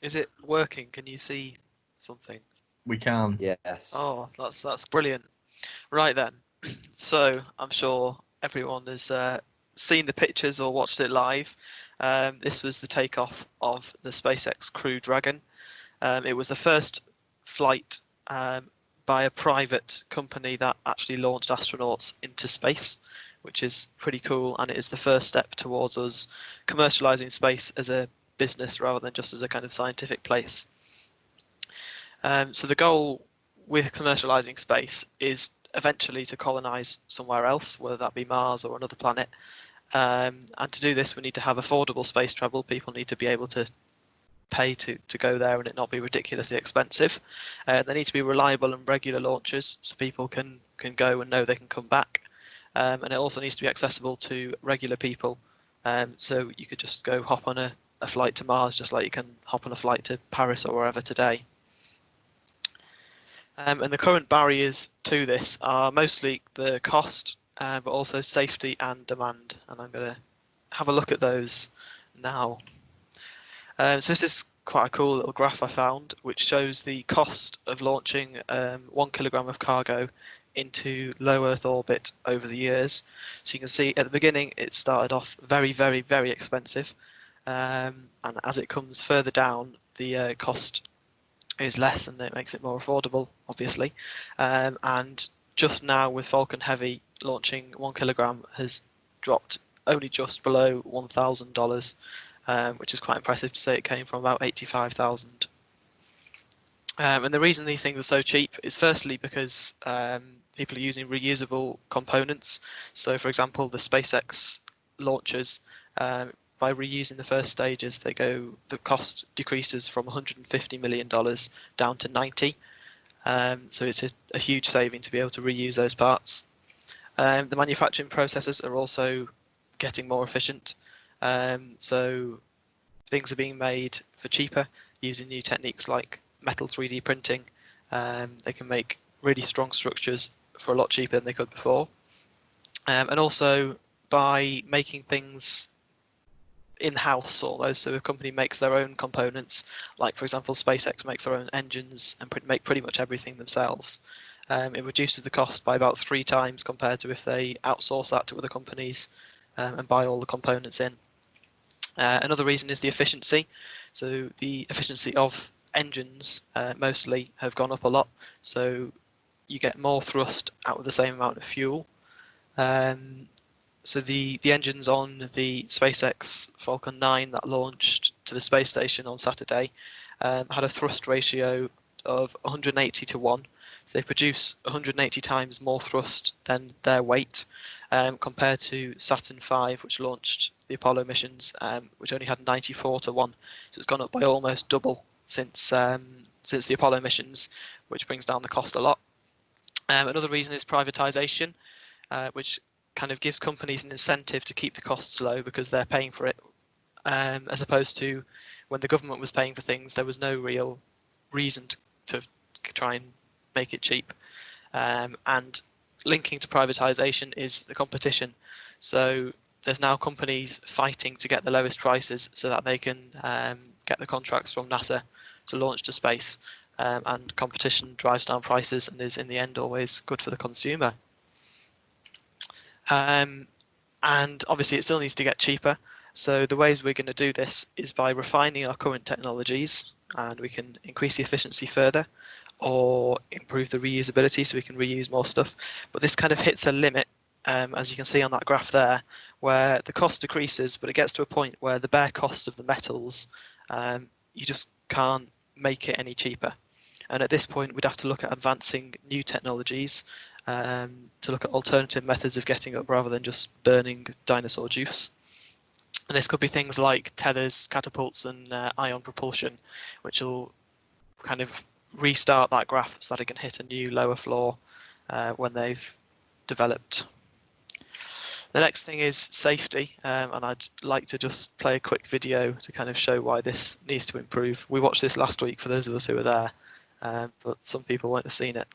Is it working? Can you see something? We can. Yes. Oh, that's brilliant. Right then. So I'm sure everyone has seen the pictures or watched it live. This was the takeoff of the SpaceX Crew Dragon. It was the first flight by a private company that actually launched astronauts into space, which is pretty cool, and it is the first step towards us commercializing space as a business rather than just as a kind of scientific place. So the goal with commercializing space is eventually to colonize somewhere else, whether that be Mars or another planet. And to do this, we need to have affordable space travel. People need to be able to pay to go there and it not be ridiculously expensive. They need to be reliable and regular launches so people can go and know they can come back. And it also needs to be accessible to regular people. So you could just go hop on a flight to Mars just like you can hop on a flight to Paris or wherever today. And the current barriers to this are mostly the cost, but also safety and demand. And I'm going to have a look at those now. So this is quite a cool little graph I found, which shows the cost of launching 1 kilogram of cargo into low Earth orbit over the years. So you can see at the beginning it started off very, very, very expensive, and as it comes further down, the cost is less and it makes it more affordable, obviously. And just now with Falcon Heavy launching 1 kilogram has dropped only just below $1,000. Which is quite impressive to say. It came from about 85,000. And the reason these things are so cheap is firstly because people are using reusable components. So for example, the SpaceX launchers, by reusing the first stages, the cost decreases from $150 million down to 90. So it's a huge saving to be able to reuse those parts. The manufacturing processes are also getting more efficient. So things are being made for cheaper using new techniques like metal 3D printing. They can make really strong structures for a lot cheaper than they could before. And also by making things in-house almost, so a company makes their own components, like for example SpaceX makes their own engines and make pretty much everything themselves. It reduces the cost by about 3 times compared to if they outsource that to other companies and buy all the components in. Another reason is the efficiency. So the efficiency of engines mostly have gone up a lot. So you get more thrust out of the same amount of fuel. So the engines on the SpaceX Falcon 9 that launched to the space station on Saturday had a thrust ratio of 180 to 1. So they produce 180 times more thrust than their weight, compared to Saturn V, which launched the Apollo missions, which only had 94 to 1. So it's gone up by almost double since the Apollo missions, which brings down the cost a lot. Another reason is privatization, which kind of gives companies an incentive to keep the costs low because they're paying for it, as opposed to when the government was paying for things, there was no real reason to try and make it cheap. And linking to privatization is the competition. So there's now companies fighting to get the lowest prices so that they can get the contracts from NASA to launch to space. And competition drives down prices and is in the end always good for the consumer. And obviously it still needs to get cheaper. So the ways we're going to do this is by refining our current technologies, and we can increase the efficiency further or improve the reusability so we can reuse more stuff. But this kind of hits a limit, as you can see on that graph there, where the cost decreases, but it gets to a point where the bare cost of the metals, you just can't make it any cheaper. And at this point, we'd have to look at advancing new technologies, to look at alternative methods of getting up rather than just burning dinosaur juice. And this could be things like tethers, catapults, and ion propulsion, which will kind of restart that graph so that it can hit a new lower floor when they've developed. The next thing is safety, and I'd like to just play a quick video to kind of show why this needs to improve. We watched this last week for those of us who were there, but some people won't have seen it.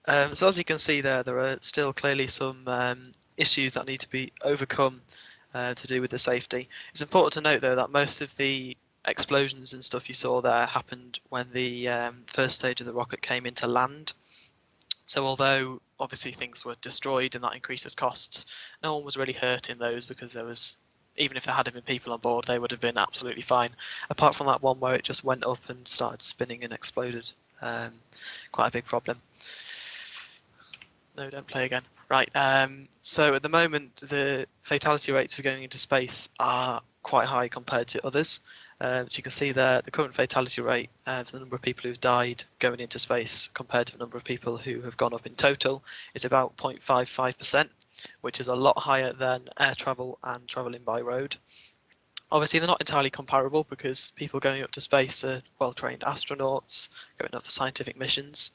So as you can see there are still clearly some issues that need to be overcome to do with the safety. It's important to note though that most of the explosions and stuff you saw there happened when the first stage of the rocket came into land. So although obviously things were destroyed and that increases costs, no one was really hurt in those because there was, even if there had been people on board, they would have been absolutely fine. Apart from that one where it just went up and started spinning and exploded. Quite a big problem. No, don't play again. Right. So at the moment, the fatality rates for going into space are quite high compared to others. So you can see there the current fatality rate, the number of people who've died going into space compared to the number of people who have gone up in total, is about 0.55%, which is a lot higher than air travel and travelling by road. Obviously, they're not entirely comparable because people going up to space are well-trained astronauts going up for scientific missions.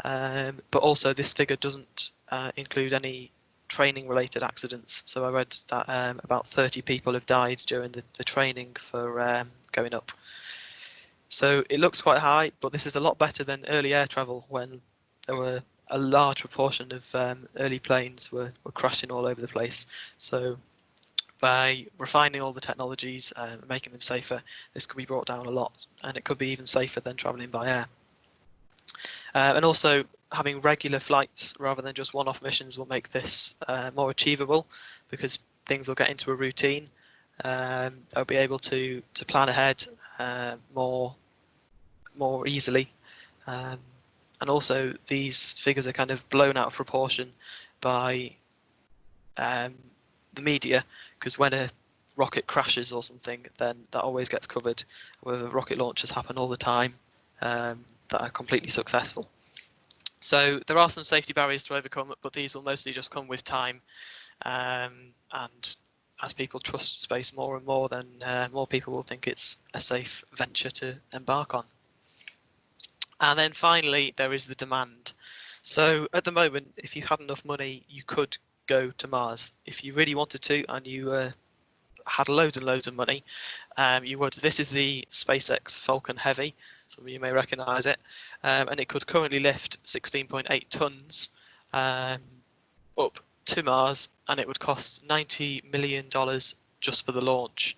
But also this figure doesn't include any training related accidents. So I read that about 30 people have died during the training for going up. So it looks quite high, but this is a lot better than early air travel when there were a large proportion of early planes were crashing all over the place. So by refining all the technologies and making them safer, this could be brought down a lot, and it could be even safer than traveling by air. And also having regular flights rather than just one-off missions will make this more achievable because things will get into a routine. They'll be able to plan ahead more easily. And also these figures are kind of blown out of proportion by the media, because when a rocket crashes or something, then that always gets covered, where rocket launches happen all the time that are completely successful. So there are some safety barriers to overcome, but these will mostly just come with time. And as people trust space more and more, then more people will think it's a safe venture to embark on. And then finally, there is the demand. So at the moment, if you had enough money, you could go to Mars. If you really wanted to and you had loads and loads of money, you would. This is the SpaceX Falcon Heavy. Some of you may recognise it, and it could currently lift 16.8 tons up to Mars, and it would cost $90 million just for the launch.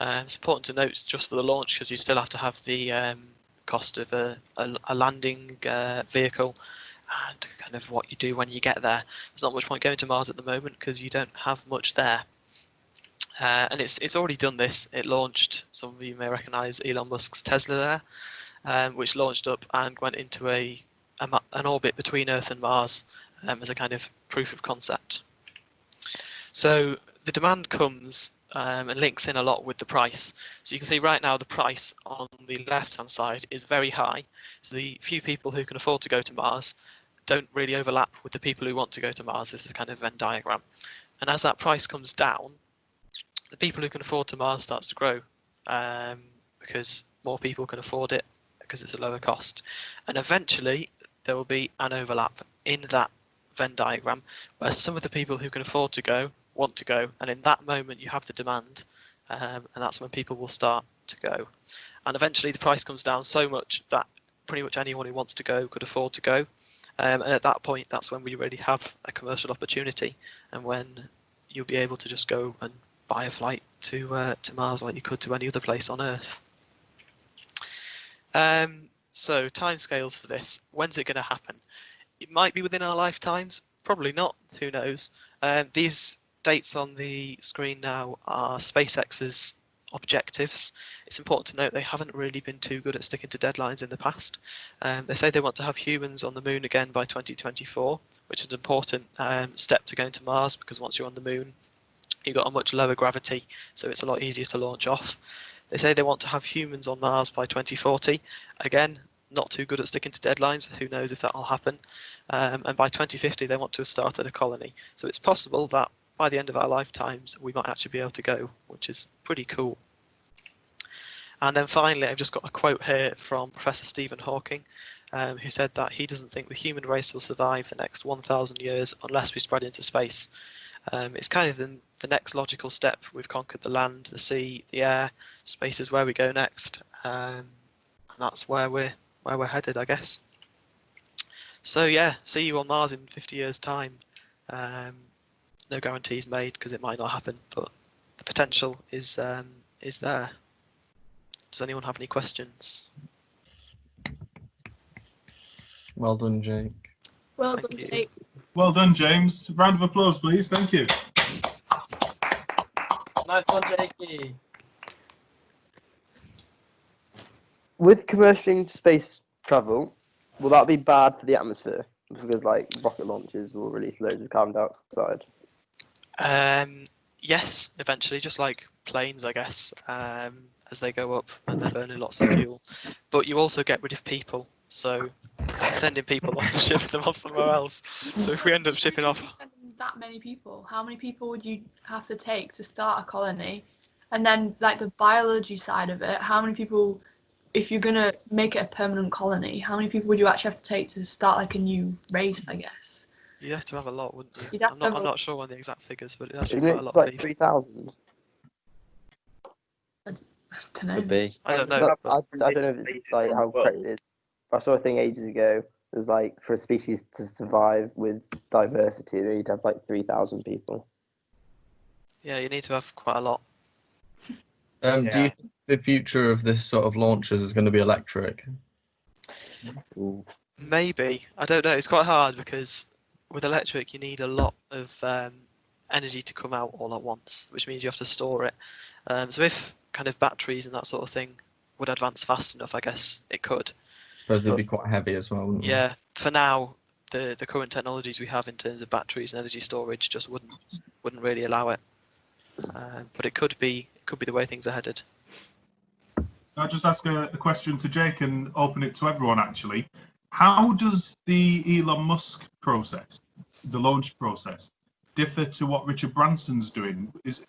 It's important to note it's just for the launch because you still have to have the cost of a landing vehicle and kind of what you do when you get there. There's not much point going to Mars at the moment because you don't have much there. And it's already done this. It launched, some of you may recognise Elon Musk's Tesla there, which launched up and went into an orbit between Earth and Mars as a kind of proof of concept. So the demand comes and links in a lot with the price. So you can see right now the price on the left-hand side is very high. So the few people who can afford to go to Mars don't really overlap with the people who want to go to Mars. This is kind of a Venn diagram. And as that price comes down, the people who can afford to Mars starts to grow because more people can afford it because it's a lower cost. And eventually there will be an overlap in that Venn diagram where some of the people who can afford to go want to go, and in that moment you have the demand, and that's when people will start to go. And eventually the price comes down so much that pretty much anyone who wants to go could afford to go. And at that point, that's when we really have a commercial opportunity, and when you'll be able to just go and buy a flight to Mars like you could to any other place on Earth. So timescales for this. When's it going to happen? It might be within our lifetimes, probably not. Who knows? These dates on the screen now are SpaceX's objectives. It's important to note they haven't really been too good at sticking to deadlines in the past. They say they want to have humans on the moon again by 2024, which is an important step to going to Mars, because once you're on the moon, you've got a much lower gravity, so it's a lot easier to launch off. They say they want to have humans on Mars by 2040. Again, not too good at sticking to deadlines. Who knows if that will happen? And by 2050, they want to have started a colony. So it's possible that by the end of our lifetimes, we might actually be able to go, which is pretty cool. And then finally, I've just got a quote here from Professor Stephen Hawking, who said that he doesn't think the human race will survive the next 1,000 years unless we spread into space. It's kind of the next logical step. We've conquered the land, the sea, the air. Space is where we go next, and that's where we're headed, I guess. So yeah, see you on Mars in 50 years' time. No guarantees made because it might not happen, but the potential is there. Does anyone have any questions? Well done, Jake. Well Thank done, you. Jake. Well done, James. Round of applause, please. Thank you. Nice one, Jakey. With commercial space travel, will that be bad for the atmosphere? Because like rocket launches will release loads of carbon dioxide. Yes, eventually, just like planes, I guess, as they go up and they're burning lots of fuel. But you also get rid of people, so sending people off and shipping them off somewhere else. So if we end up shipping off, Sending that many people, how many people would you have to take to start a colony? And then like the biology side of it, how many people, if you're gonna make it a permanent colony, how many people would you actually have to take to start like a new race, I guess? you'd have to have a lot, wouldn't you? You'd have I'm to have not a- sure on the exact figures, but it'd have to be Isn't quite a it lot of like people. 3,000? To know. Could be. I don't know. But But I don't know if it's like how correct it is. I saw a thing ages ago. It was like for a species to survive with diversity, they need to have like 3,000 people. yeah, you need to have quite a lot. Do you think the future of this sort of launches is going to be electric? Maybe. I don't know. It's quite hard because with electric, you need a lot of energy to come out all at once, which means you have to store it. So if kind of batteries and that sort of thing would advance fast enough, I guess it could. I suppose they'd be quite heavy as well, wouldn't they? Yeah. For now, the current technologies we have in terms of batteries and energy storage just wouldn't really allow it. But it could be the way things are headed. I'll just ask a question to Jake and open it to everyone, actually. How does the Elon Musk process, the launch process, differ to what Richard Branson's doing? Is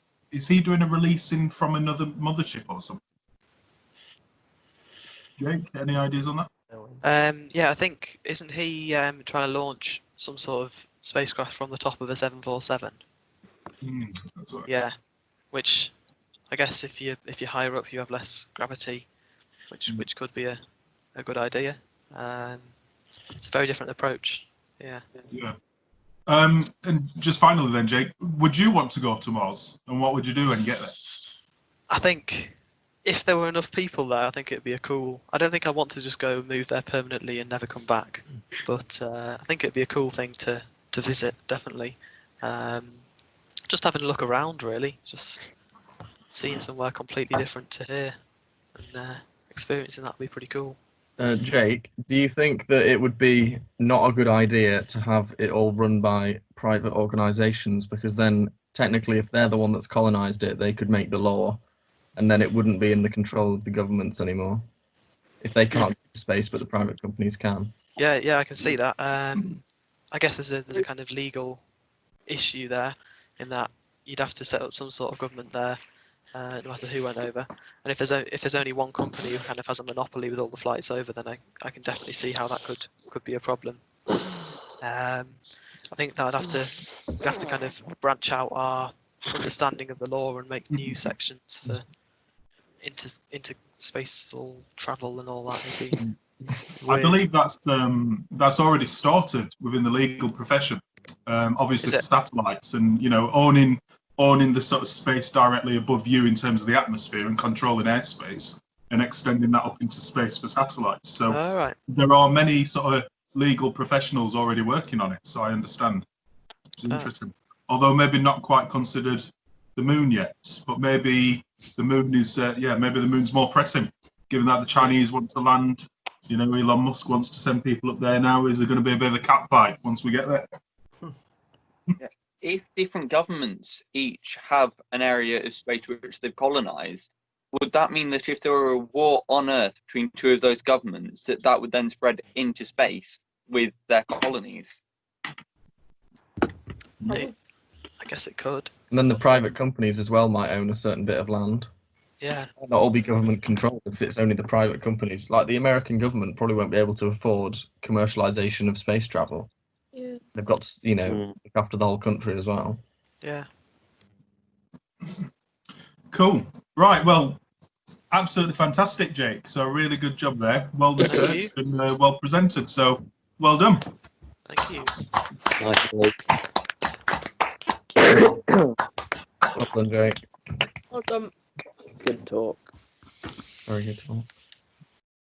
he doing a releasing from another mothership or something? Jake, any ideas on that? Yeah, I think, isn't he trying to launch some sort of spacecraft from the top of a 747? That's right. Yeah, which I guess if you're higher up, you have less gravity, which could be a good idea. It's a very different approach. Yeah. Yeah. And just finally then, Jake, would you want to go to Mars? And what would you do and get there? I think if there were enough people there, I think it'd be a cool. I don't think I want to just go move there permanently and never come back, but I think it'd be a cool thing to visit, definitely. Just having a look around, really, just seeing somewhere completely different to here, and experiencing that would be pretty cool. Jake, do you think that it would be not a good idea to have it all run by private organisations? Because then, technically, if they're the one that's colonised it, they could make the law, and then it wouldn't be in the control of the governments anymore. If they can't go to space, but the private companies can. Yeah, I can see that. I guess there's a kind of legal issue there, in that you'd have to set up some sort of government there, no matter who went over. And if there's only one company who kind of has a monopoly with all the flights over, then I can definitely see how that could be a problem. I think that we'd have to kind of branch out our understanding of the law and make new sections for into spatial travel and all that. It'd be I weird. believe that's already started within the legal profession. Obviously Is for it? satellites and owning the sort of space directly above you in terms of the atmosphere and controlling airspace and extending that up into space for satellites. So All right. there are many sort of legal professionals already working on it. So I understand. It's Ah. interesting. Although maybe not quite considered the moon yet, but maybe the moon is maybe the moon's more pressing, given that the Chinese want to land. Elon Musk wants to send people up there now. Is there going to be a bit of a cat fight once we get there? If different governments each have an area of space which they've colonized, would that mean that if there were a war on Earth between two of those governments, that would then spread into space with their colonies? I guess it could. And then the private companies as well might own a certain bit of land. Yeah. Not all be government controlled if it's only the private companies. Like the American government probably won't be able to afford commercialization of space travel. Yeah. They've got to, look after the whole country as well. Yeah. Cool. Right. Well, absolutely fantastic, Jake. So really good job there. Well researched and well presented. So Well done. Thank you. Nice work. Well done, Jake. Good talk. Very good talk.